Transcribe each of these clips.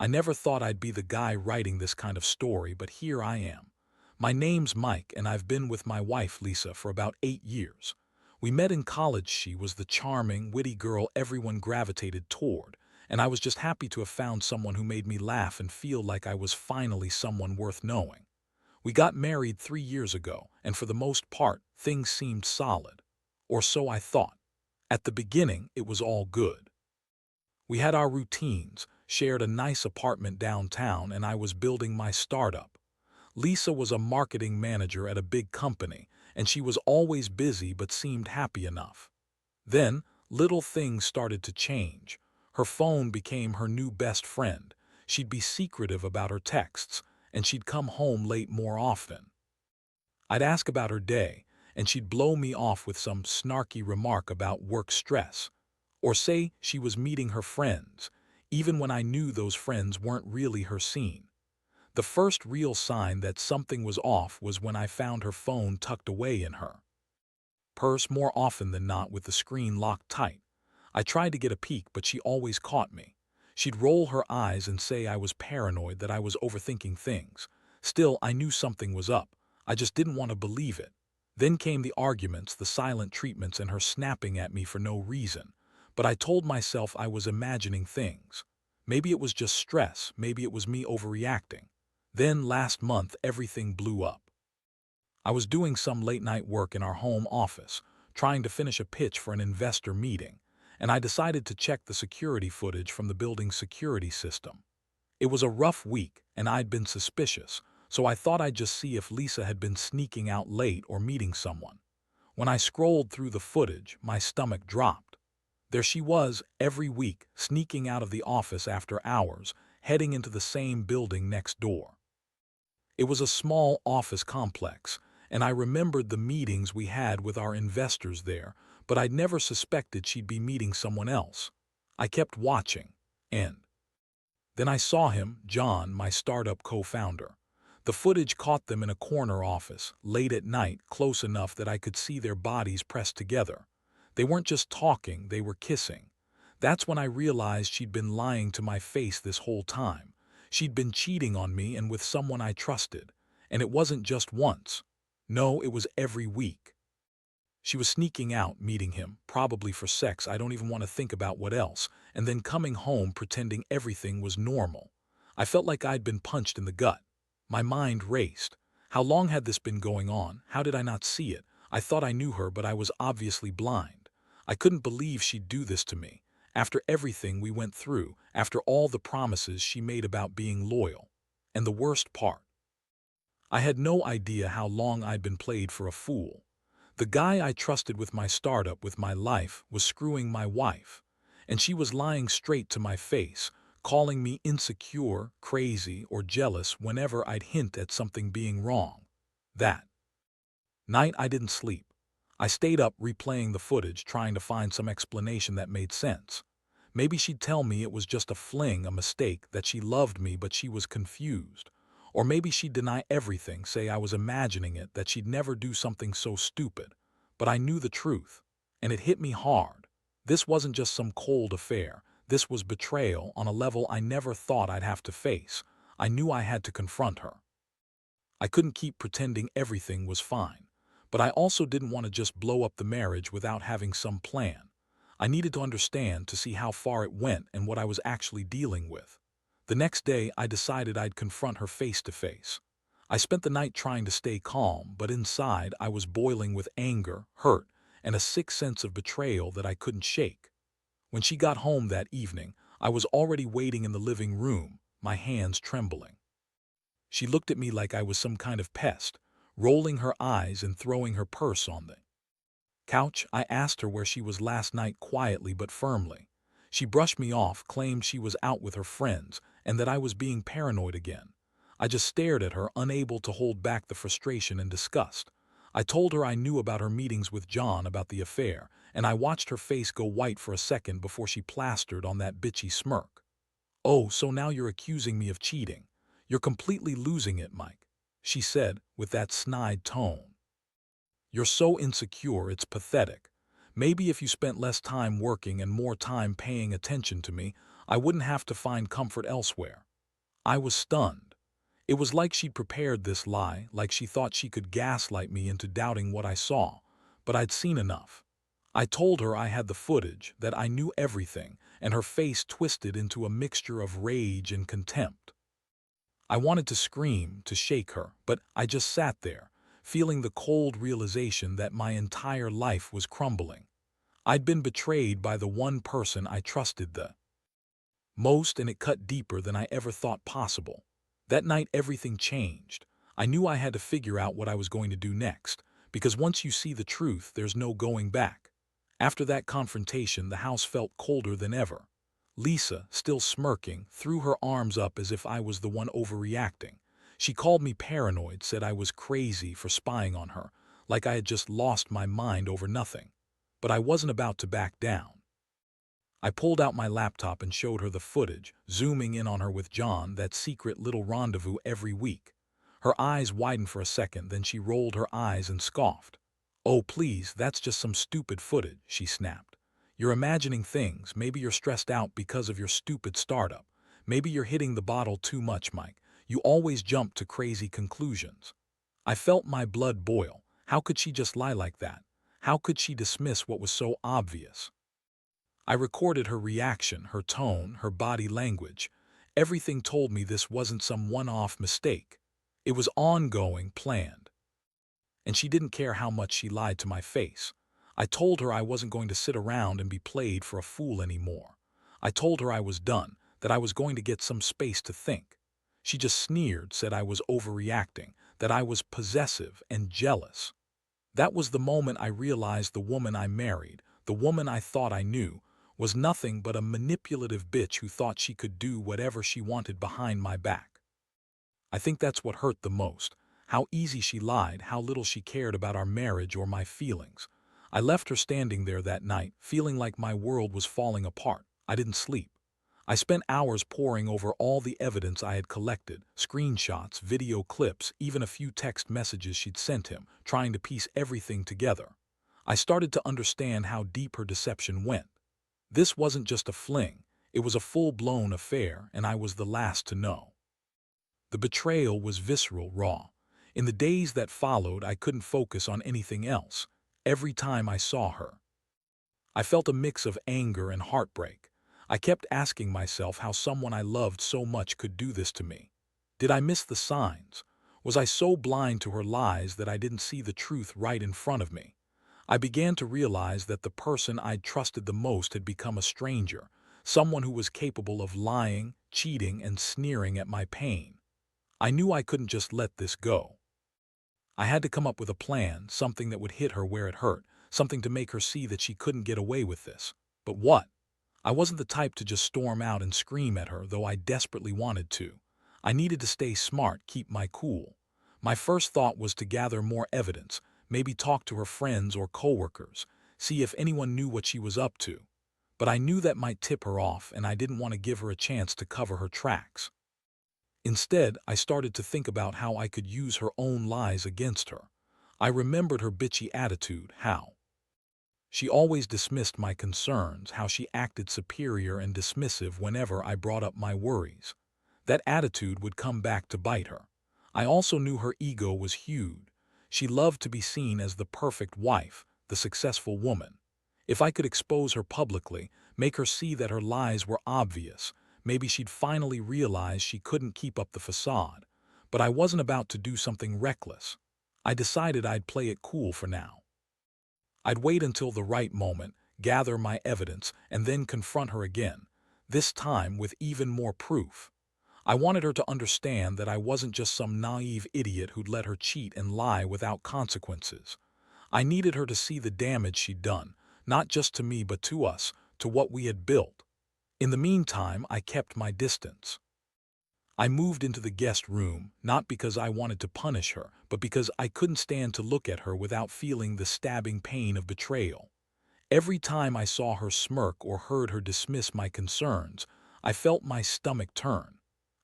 I never thought I'd be the guy writing this kind of story, but here I am. My name's Mike, and I've been with my wife, Lisa, for about 8 years. We met in college. She was the charming, witty girl everyone gravitated toward, and I was just happy to have found someone who made me laugh and feel like I was finally someone worth knowing. We got married 3 years ago, and for the most part, things seemed solid. Or so I thought. At the beginning, it was all good. We had our routines, shared a nice apartment downtown, and I was building my startup. Lisa was a marketing manager at a big company, and she was always busy but seemed happy enough. Then, little things started to change. Her phone became her new best friend. She'd be secretive about her texts, and she'd come home late more often. I'd ask about her day, and she'd blow me off with some snarky remark about work stress, or say she was meeting her friends, even when I knew those friends weren't really her scene. The first real sign that something was off was when I found her phone tucked away in her purse, more often than not with the screen locked tight. I tried to get a peek, but she always caught me. She'd roll her eyes and say I was paranoid, that I was overthinking things. Still, I knew something was up. I just didn't want to believe it. Then came the arguments, the silent treatments, and her snapping at me for no reason. But I told myself I was imagining things. Maybe it was just stress, maybe it was me overreacting. Then last month, everything blew up. I was doing some late-night work in our home office, trying to finish a pitch for an investor meeting, and I decided to check the security footage from the building's security system. It was a rough week, and I'd been suspicious, so I thought I'd just see if Lisa had been sneaking out late or meeting someone. When I scrolled through the footage, my stomach dropped. There she was, every week, sneaking out of the office after hours, heading into the same building next door. It was a small office complex, and I remembered the meetings we had with our investors there, but I'd never suspected she'd be meeting someone else. I kept watching, and then I saw him, John, my startup co-founder. The footage caught them in a corner office, late at night, close enough that I could see their bodies pressed together. They weren't just talking, they were kissing. That's when I realized she'd been lying to my face this whole time. She'd been cheating on me and with someone I trusted. And it wasn't just once. No, it was every week. She was sneaking out, meeting him, probably for sex, I don't even want to think about what else, and then coming home pretending everything was normal. I felt like I'd been punched in the gut. My mind raced. How long had this been going on? How did I not see it? I thought I knew her, but I was obviously blind. I couldn't believe she'd do this to me. After everything we went through, after all the promises she made about being loyal. And the worst part, I had no idea how long I'd been played for a fool. The guy I trusted with my startup, with my life, was screwing my wife. And she was lying straight to my face, calling me insecure, crazy, or jealous whenever I'd hint at something being wrong. That night I didn't sleep. I stayed up replaying the footage, trying to find some explanation that made sense. Maybe she'd tell me it was just a fling, a mistake, that she loved me but she was confused. Or maybe she'd deny everything, say I was imagining it, that she'd never do something so stupid. But I knew the truth, and it hit me hard. This wasn't just some cold affair. This was betrayal on a level I never thought I'd have to face. I knew I had to confront her. I couldn't keep pretending everything was fine. But I also didn't want to just blow up the marriage without having some plan. I needed to understand, to see how far it went and what I was actually dealing with. The next day, I decided I'd confront her face to face. I spent the night trying to stay calm, but inside I was boiling with anger, hurt, and a sick sense of betrayal that I couldn't shake. When she got home that evening, I was already waiting in the living room, my hands trembling. She looked at me like I was some kind of pest, rolling her eyes and throwing her purse on the couch. I asked her where she was last night, quietly but firmly. She brushed me off, claimed she was out with her friends, and that I was being paranoid again. I just stared at her, unable to hold back the frustration and disgust. I told her I knew about her meetings with John, about the affair, and I watched her face go white for a second before she plastered on that bitchy smirk. "Oh, so now you're accusing me of cheating. You're completely losing it, Mike," she said, with that snide tone. "You're so insecure, it's pathetic. Maybe if you spent less time working and more time paying attention to me, I wouldn't have to find comfort elsewhere." I was stunned. It was like she'd prepared this lie, like she thought she could gaslight me into doubting what I saw, but I'd seen enough. I told her I had the footage, that I knew everything, and her face twisted into a mixture of rage and contempt. I wanted to scream, to shake her, but I just sat there, feeling the cold realization that my entire life was crumbling. I'd been betrayed by the one person I trusted the most, and it cut deeper than I ever thought possible. That night, everything changed. I knew I had to figure out what I was going to do next, because once you see the truth, there's no going back. After that confrontation, the house felt colder than ever. Lisa, still smirking, threw her arms up as if I was the one overreacting. She called me paranoid, said I was crazy for spying on her, like I had just lost my mind over nothing. But I wasn't about to back down. I pulled out my laptop and showed her the footage, zooming in on her with John, that secret little rendezvous every week. Her eyes widened for a second, then she rolled her eyes and scoffed. "Oh, please, that's just some stupid footage," she snapped. "You're imagining things. Maybe you're stressed out because of your stupid startup. Maybe you're hitting the bottle too much, Mike. You always jump to crazy conclusions." I felt my blood boil. How could she just lie like that? How could she dismiss what was so obvious? I recorded her reaction, her tone, her body language. Everything told me this wasn't some one-off mistake. It was ongoing, planned. And she didn't care how much she lied to my face. I told her I wasn't going to sit around and be played for a fool anymore. I told her I was done, that I was going to get some space to think. She just sneered, said I was overreacting, that I was possessive and jealous. That was the moment I realized the woman I married, the woman I thought I knew, was nothing but a manipulative bitch who thought she could do whatever she wanted behind my back. I think that's what hurt the most. How easy she lied, how little she cared about our marriage or my feelings. I left her standing there that night, feeling like my world was falling apart. I didn't sleep. I spent hours poring over all the evidence I had collected, screenshots, video clips, even a few text messages she'd sent him, trying to piece everything together. I started to understand how deep her deception went. This wasn't just a fling, it was a full-blown affair, and I was the last to know. The betrayal was visceral, raw. In the days that followed, I couldn't focus on anything else. Every time I saw her, I felt a mix of anger and heartbreak. I kept asking myself how someone I loved so much could do this to me. Did I miss the signs? Was I so blind to her lies that I didn't see the truth right in front of me? I began to realize that the person I'd trusted the most had become a stranger, someone who was capable of lying, cheating, and sneering at my pain. I knew I couldn't just let this go. I had to come up with a plan, something that would hit her where it hurt, something to make her see that she couldn't get away with this. But what? I wasn't the type to just storm out and scream at her, though I desperately wanted to. I needed to stay smart, keep my cool. My first thought was to gather more evidence, maybe talk to her friends or coworkers, see if anyone knew what she was up to. But I knew that might tip her off, and I didn't want to give her a chance to cover her tracks. Instead, I started to think about how I could use her own lies against her. I remembered her bitchy attitude, how she always dismissed my concerns, how she acted superior and dismissive whenever I brought up my worries. That attitude would come back to bite her. I also knew her ego was huge. She loved to be seen as the perfect wife, the successful woman. If I could expose her publicly, make her see that her lies were obvious, maybe she'd finally realize she couldn't keep up the facade. But I wasn't about to do something reckless. I decided I'd play it cool for now. I'd wait until the right moment, gather my evidence, and then confront her again, this time with even more proof. I wanted her to understand that I wasn't just some naive idiot who'd let her cheat and lie without consequences. I needed her to see the damage she'd done, not just to me but to us, to what we had built. In the meantime, I kept my distance. I moved into the guest room, not because I wanted to punish her, but because I couldn't stand to look at her without feeling the stabbing pain of betrayal. Every time I saw her smirk or heard her dismiss my concerns, I felt my stomach turn.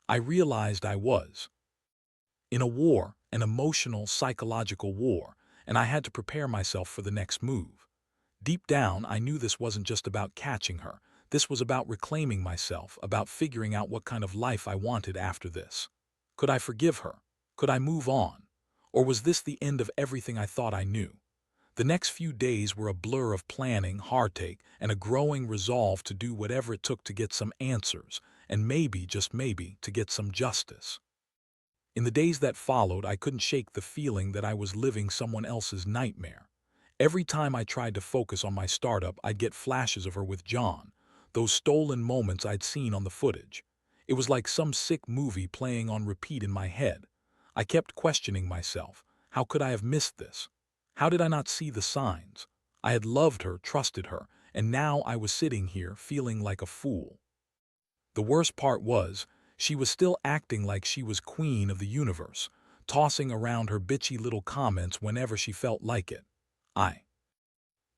I realized I was in a war, an emotional, psychological war, and I had to prepare myself for the next move. Deep down, I knew this wasn't just about catching her. This was about reclaiming myself, about figuring out what kind of life I wanted after this. Could I forgive her? Could I move on? Or was this the end of everything I thought I knew? The next few days were a blur of planning, heartache, and a growing resolve to do whatever it took to get some answers, and maybe, just maybe, to get some justice. In the days that followed, I couldn't shake the feeling that I was living someone else's nightmare. Every time I tried to focus on my startup, I'd get flashes of her with John, those stolen moments I'd seen on the footage. It was like some sick movie playing on repeat in my head. I kept questioning myself. How could I have missed this? How did I not see the signs? I had loved her, trusted her, and now I was sitting here feeling like a fool. The worst part was, she was still acting like she was queen of the universe, tossing around her bitchy little comments whenever she felt like it. I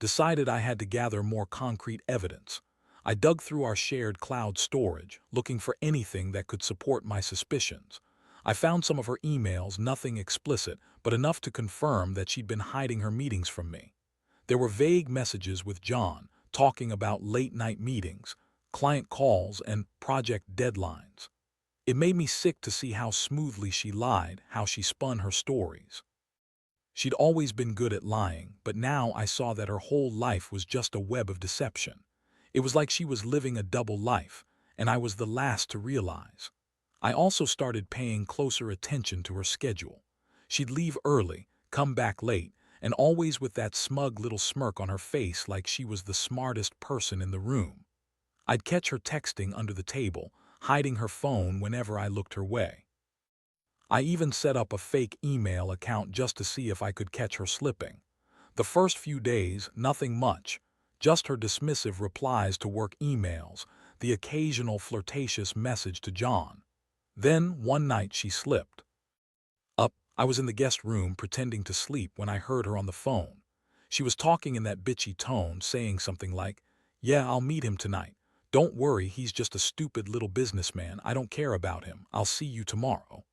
decided I had to gather more concrete evidence. I dug through our shared cloud storage, looking for anything that could support my suspicions. I found some of her emails, nothing explicit, but enough to confirm that she'd been hiding her meetings from me. There were vague messages with John, talking about late-night meetings, client calls, and project deadlines. It made me sick to see how smoothly she lied, how she spun her stories. She'd always been good at lying, but now I saw that her whole life was just a web of deception. It was like she was living a double life, and I was the last to realize. I also started paying closer attention to her schedule. She'd leave early, come back late, and always with that smug little smirk on her face like she was the smartest person in the room. I'd catch her texting under the table, hiding her phone whenever I looked her way. I even set up a fake email account just to see if I could catch her slipping. The first few days, nothing much, just her dismissive replies to work emails, the occasional flirtatious message to John. Then, one night she slipped. I was in the guest room pretending to sleep when I heard her on the phone. She was talking in that bitchy tone, saying something like, "Yeah, I'll meet him tonight. Don't worry, he's just a stupid little businessman. I don't care about him. I'll see you tomorrow."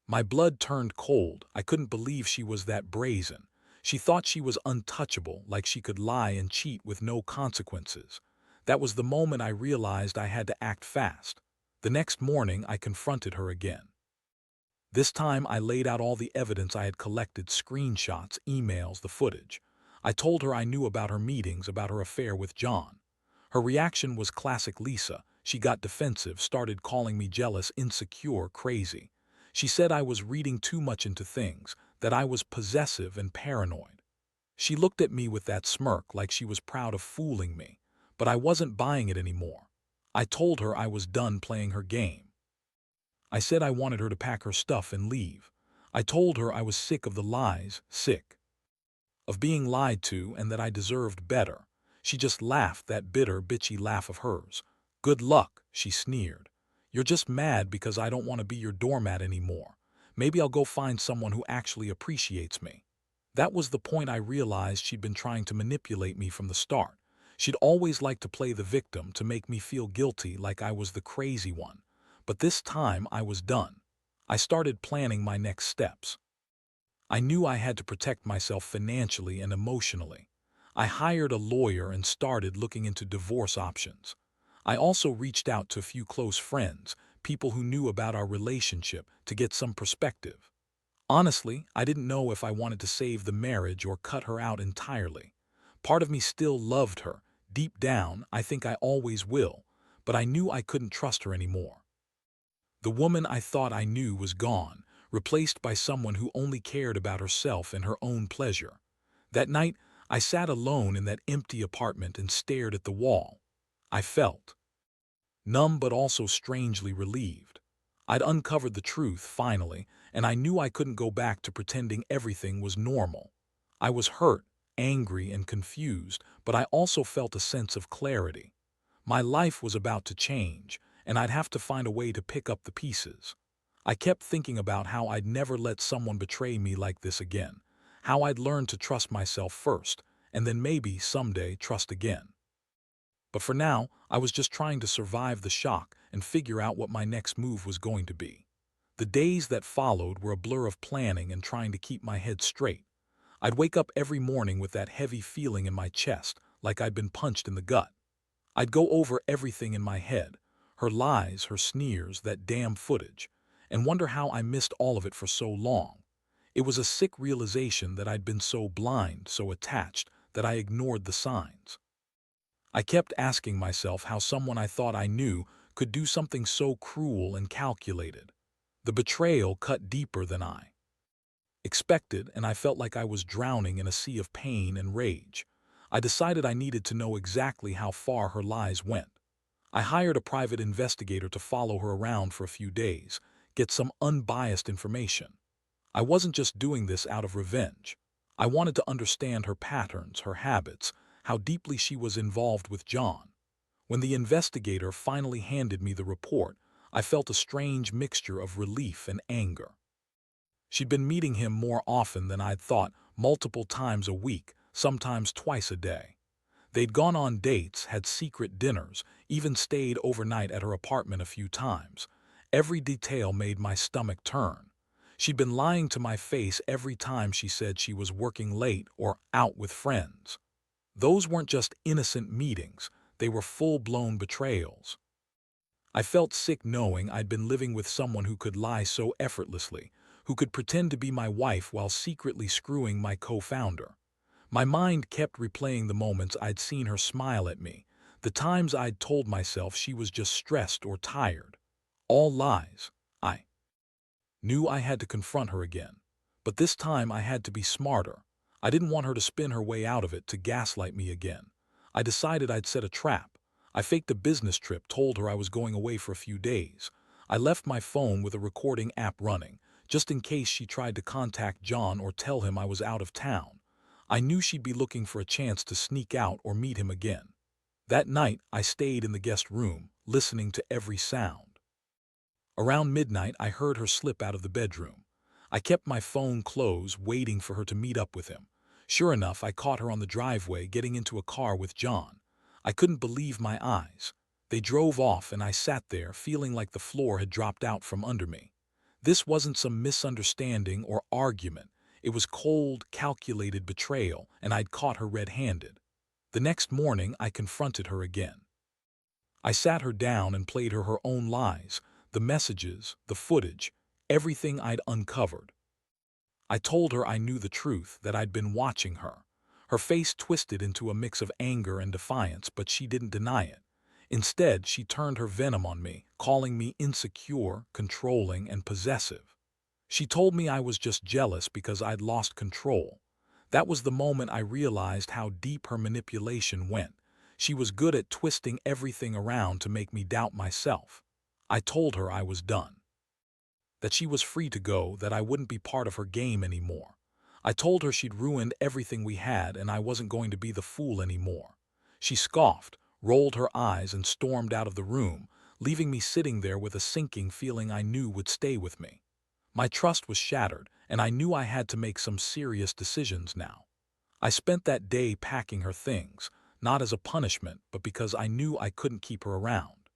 My blood turned cold. I couldn't believe she was that brazen. She thought she was untouchable, like she could lie and cheat with no consequences. That was the moment I realized I had to act fast. The next morning, I confronted her again. This time, I laid out all the evidence I had collected, screenshots, emails, the footage. I told her I knew about her meetings, about her affair with John. Her reaction was classic Lisa. She got defensive, started calling me jealous, insecure, crazy. She said I was reading too much into things, that I was possessive and paranoid. She looked at me with that smirk like she was proud of fooling me, but I wasn't buying it anymore. I told her I was done playing her game. I said I wanted her to pack her stuff and leave. I told her I was sick of the lies, sick of being lied to, and that I deserved better. She just laughed, that bitter, bitchy laugh of hers. "Good luck," she sneered. "You're just mad because I don't want to be your doormat anymore. Maybe I'll go find someone who actually appreciates me." That was the point I realized she'd been trying to manipulate me from the start. She'd always liked to play the victim, to make me feel guilty, like I was the crazy one. But this time I was done. I started planning my next steps. I knew I had to protect myself financially and emotionally. I hired a lawyer and started looking into divorce options. I also reached out to a few close friends, people who knew about our relationship, to get some perspective. Honestly, I didn't know if I wanted to save the marriage or cut her out entirely. Part of me still loved her. Deep down, I think I always will, but I knew I couldn't trust her anymore. The woman I thought I knew was gone, replaced by someone who only cared about herself and her own pleasure. That night, I sat alone in that empty apartment and stared at the wall. I felt numb but also strangely relieved. I'd uncovered the truth, finally, and I knew I couldn't go back to pretending everything was normal. I was hurt, angry, and confused, but I also felt a sense of clarity. My life was about to change, and I'd have to find a way to pick up the pieces. I kept thinking about how I'd never let someone betray me like this again, how I'd learned to trust myself first, and then maybe someday trust again. But for now, I was just trying to survive the shock and figure out what my next move was going to be. The days that followed were a blur of planning and trying to keep my head straight. I'd wake up every morning with that heavy feeling in my chest, like I'd been punched in the gut. I'd go over everything in my head, her lies, her sneers, that damn footage, and wonder how I missed all of it for so long. It was a sick realization that I'd been so blind, so attached, that I ignored the signs. I kept asking myself how someone I thought I knew could do something so cruel and calculated. The betrayal cut deeper than I expected, and I felt like I was drowning in a sea of pain and rage. I decided I needed to know exactly how far her lies went. I hired a private investigator to follow her around for a few days, get some unbiased information. I wasn't just doing this out of revenge. I wanted to understand her patterns, her habits, how deeply she was involved with John. When the investigator finally handed me the report, I felt a strange mixture of relief and anger. She'd been meeting him more often than I'd thought, multiple times a week, sometimes twice a day. They'd gone on dates, had secret dinners, even stayed overnight at her apartment a few times. Every detail made my stomach turn. She'd been lying to my face every time she said she was working late or out with friends. Those weren't just innocent meetings, they were full-blown betrayals. I felt sick knowing I'd been living with someone who could lie so effortlessly, who could pretend to be my wife while secretly screwing my co-founder. My mind kept replaying the moments I'd seen her smile at me, the times I'd told myself she was just stressed or tired. All lies. I knew I had to confront her again. But this time I had to be smarter. I didn't want her to spin her way out of it to gaslight me again. I decided I'd set a trap. I faked a business trip, told her I was going away for a few days. I left my phone with a recording app running, just in case she tried to contact John or tell him I was out of town. I knew she'd be looking for a chance to sneak out or meet him again. That night, I stayed in the guest room, listening to every sound. Around midnight, I heard her slip out of the bedroom. I kept my phone closed, waiting for her to meet up with him. Sure enough, I caught her on the driveway, getting into a car with John. I couldn't believe my eyes. They drove off, and I sat there, feeling like the floor had dropped out from under me. This wasn't some misunderstanding or argument. It was cold, calculated betrayal, and I'd caught her red-handed. The next morning, I confronted her again. I sat her down and played her own lies, the messages, the footage, everything I'd uncovered. I told her I knew the truth, that I'd been watching her. Her face twisted into a mix of anger and defiance, but she didn't deny it. Instead, she turned her venom on me, calling me insecure, controlling, and possessive. She told me I was just jealous because I'd lost control. That was the moment I realized how deep her manipulation went. She was good at twisting everything around to make me doubt myself. I told her I was done, that she was free to go, that I wouldn't be part of her game anymore. I told her she'd ruined everything we had and I wasn't going to be the fool anymore. She scoffed, rolled her eyes, and stormed out of the room, leaving me sitting there with a sinking feeling I knew would stay with me. My trust was shattered, and I knew I had to make some serious decisions now. I spent that day packing her things, not as a punishment, but because I knew I couldn't keep her around.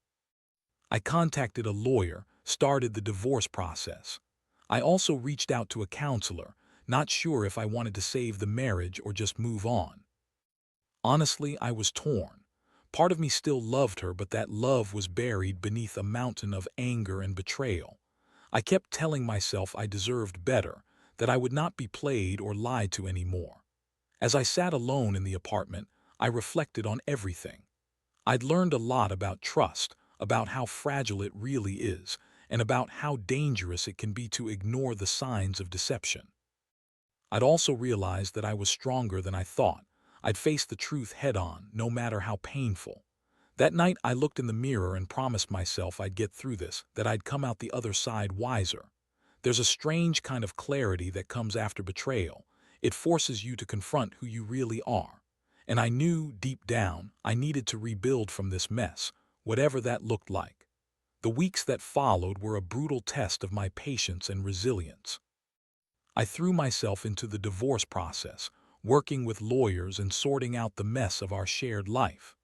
I contacted a lawyer, started the divorce process. I also reached out to a counselor, not sure if I wanted to save the marriage or just move on. Honestly, I was torn. Part of me still loved her, but that love was buried beneath a mountain of anger and betrayal. I kept telling myself I deserved better, that I would not be played or lied to anymore. As I sat alone in the apartment, I reflected on everything. I'd learned a lot about trust, about how fragile it really is, and about how dangerous it can be to ignore the signs of deception. I'd also realized that I was stronger than I thought. I'd face the truth head-on, no matter how painful. That night, I looked in the mirror and promised myself I'd get through this, that I'd come out the other side wiser. There's a strange kind of clarity that comes after betrayal. It forces you to confront who you really are. And I knew, deep down, I needed to rebuild from this mess, whatever that looked like. The weeks that followed were a brutal test of my patience and resilience. I threw myself into the divorce process, working with lawyers and sorting out the mess of our shared life.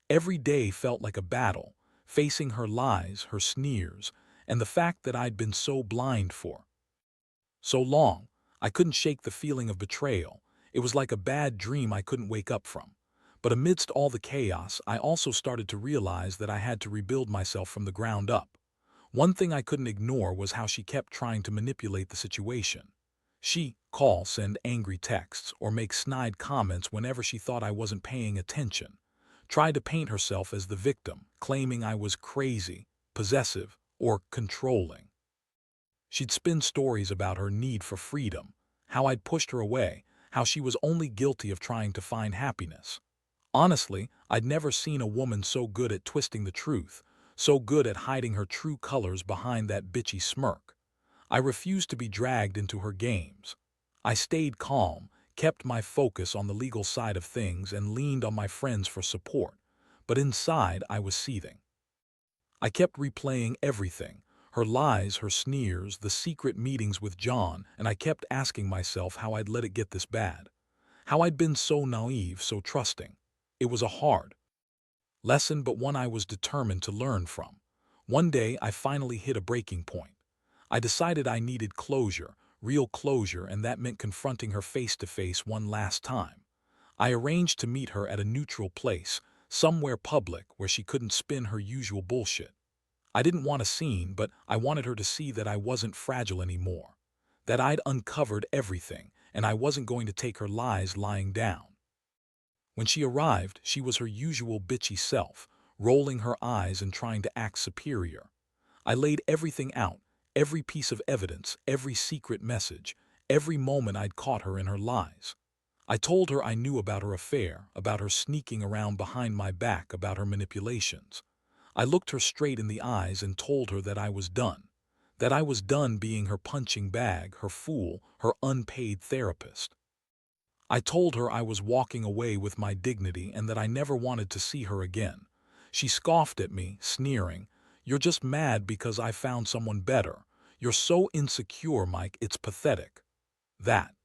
Every day felt like a battle, facing her lies, her sneers, and the fact that I'd been so blind for so long. I couldn't shake the feeling of betrayal. It was like a bad dream I couldn't wake up from. But amidst all the chaos, I also started to realize that I had to rebuild myself from the ground up. One thing I couldn't ignore was how she kept trying to manipulate the situation. She call, send angry texts, or make snide comments whenever she thought I wasn't paying attention. Tried to paint herself as the victim, claiming I was crazy, possessive, or controlling. She'd spin stories about her need for freedom, how I'd pushed her away, how she was only guilty of trying to find happiness. Honestly, I'd never seen a woman so good at twisting the truth, so good at hiding her true colors behind that bitchy smirk. I refused to be dragged into her games. I stayed calm, kept my focus on the legal side of things, and leaned on my friends for support. But inside, I was seething. I kept replaying everything, her lies, her sneers, the secret meetings with John, and I kept asking myself how I'd let it get this bad. How I'd been so naive, so trusting. It was a hard lesson, but one I was determined to learn from. One day, I finally hit a breaking point. I decided I needed closure, real closure, and that meant confronting her face to face one last time. I arranged to meet her at a neutral place, somewhere public where she couldn't spin her usual bullshit. I didn't want a scene, but I wanted her to see that I wasn't fragile anymore, that I'd uncovered everything, and I wasn't going to take her lies lying down. When she arrived, she was her usual bitchy self, rolling her eyes and trying to act superior. I laid everything out, every piece of evidence, every secret message, every moment I'd caught her in her lies. I told her I knew about her affair, about her sneaking around behind my back, about her manipulations. I looked her straight in the eyes and told her that I was done. That I was done being her punching bag, her fool, her unpaid therapist. I told her I was walking away with my dignity and that I never wanted to see her again. She scoffed at me, sneering, "You're just mad because I found someone better. You're so insecure, Mike, it's pathetic." That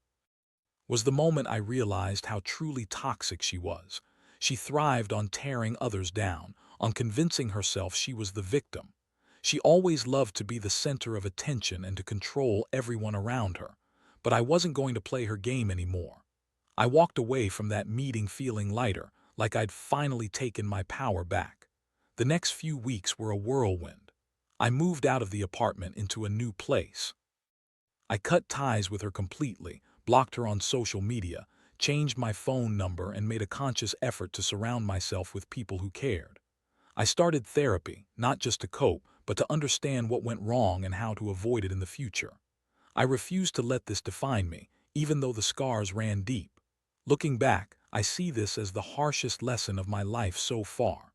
was the moment I realized how truly toxic she was. She thrived on tearing others down, on convincing herself she was the victim. She always loved to be the center of attention and to control everyone around her. But I wasn't going to play her game anymore. I walked away from that meeting feeling lighter, like I'd finally taken my power back. The next few weeks were a whirlwind. I moved out of the apartment into a new place. I cut ties with her completely, blocked her on social media, changed my phone number, and made a conscious effort to surround myself with people who cared. I started therapy, not just to cope, but to understand what went wrong and how to avoid it in the future. I refused to let this define me, even though the scars ran deep. Looking back, I see this as the harshest lesson of my life so far.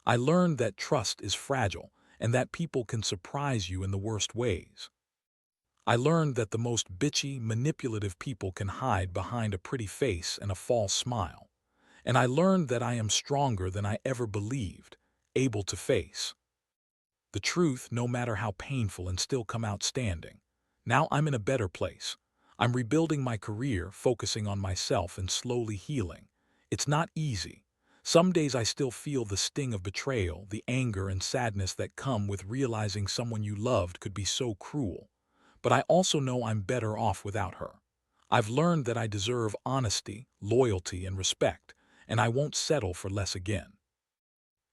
I learned that trust is fragile and that people can surprise you in the worst ways. I learned that the most bitchy, manipulative people can hide behind a pretty face and a false smile. And I learned that I am stronger than I ever believed, able to face the truth no matter how painful and still come out standing. Now I'm in a better place. I'm rebuilding my career, focusing on myself and slowly healing. It's not easy. Some days I still feel the sting of betrayal, the anger and sadness that come with realizing someone you loved could be so cruel. But I also know I'm better off without her. I've learned that I deserve honesty, loyalty, and respect, and I won't settle for less again.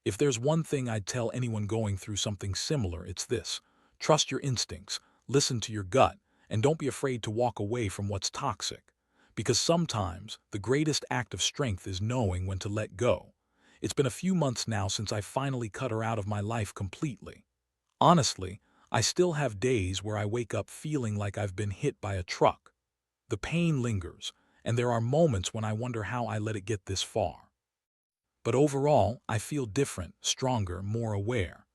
If there's one thing I'd tell anyone going through something similar, it's this: trust your instincts, listen to your gut, and don't be afraid to walk away from what's toxic. Because sometimes the greatest act of strength is knowing when to let go. It's been a few months now since I finally cut her out of my life completely. Honestly, I still have days where I wake up feeling like I've been hit by a truck. The pain lingers, and there are moments when I wonder how I let it get this far. But overall, I feel different, stronger, more aware.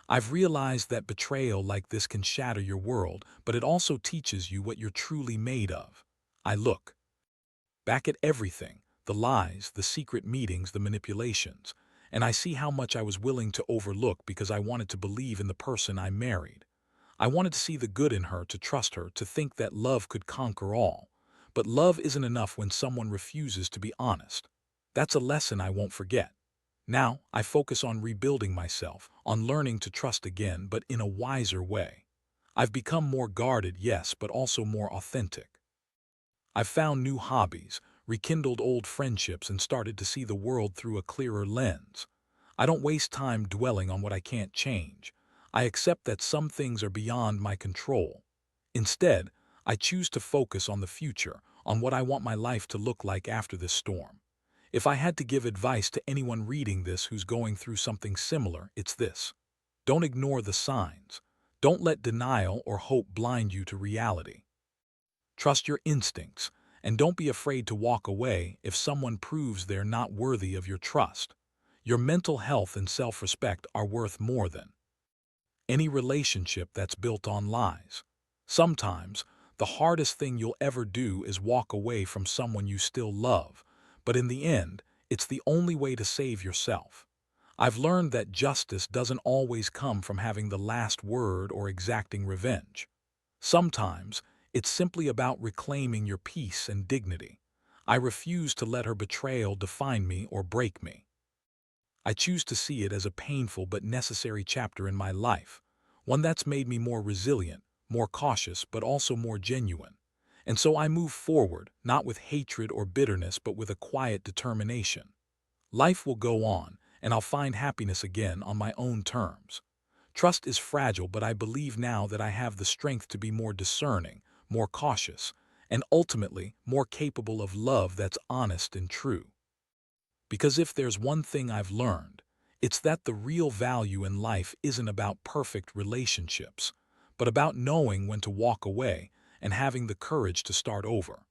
I've realized that betrayal like this can shatter your world, but it also teaches you what you're truly made of. I look back at everything, the lies, the secret meetings, the manipulations, and I see how much I was willing to overlook because I wanted to believe in the person I married. I wanted to see the good in her, to trust her, to think that love could conquer all. But love isn't enough when someone refuses to be honest. That's a lesson I won't forget. Now, I focus on rebuilding myself, on learning to trust again, but in a wiser way. I've become more guarded, yes, but also more authentic. I've found new hobbies, rekindled old friendships, and started to see the world through a clearer lens. I don't waste time dwelling on what I can't change. I accept that some things are beyond my control. Instead, I choose to focus on the future, on what I want my life to look like after this storm. If I had to give advice to anyone reading this who's going through something similar, it's this. Don't ignore the signs. Don't let denial or hope blind you to reality. Trust your instincts, and don't be afraid to walk away if someone proves they're not worthy of your trust. Your mental health and self-respect are worth more than any relationship that's built on lies. Sometimes, the hardest thing you'll ever do is walk away from someone you still love, but in the end, it's the only way to save yourself. I've learned that justice doesn't always come from having the last word or exacting revenge. Sometimes, it's simply about reclaiming your peace and dignity. I refuse to let her betrayal define me or break me. I choose to see it as a painful but necessary chapter in my life, one that's made me more resilient, more cautious, but also more genuine. And so I move forward, not with hatred or bitterness, but with a quiet determination. Life will go on, and I'll find happiness again on my own terms. Trust is fragile, but I believe now that I have the strength to be more discerning, more cautious, and ultimately more capable of love that's honest and true. Because if there's one thing I've learned, it's that the real value in life isn't about perfect relationships, but about knowing when to walk away and having the courage to start over.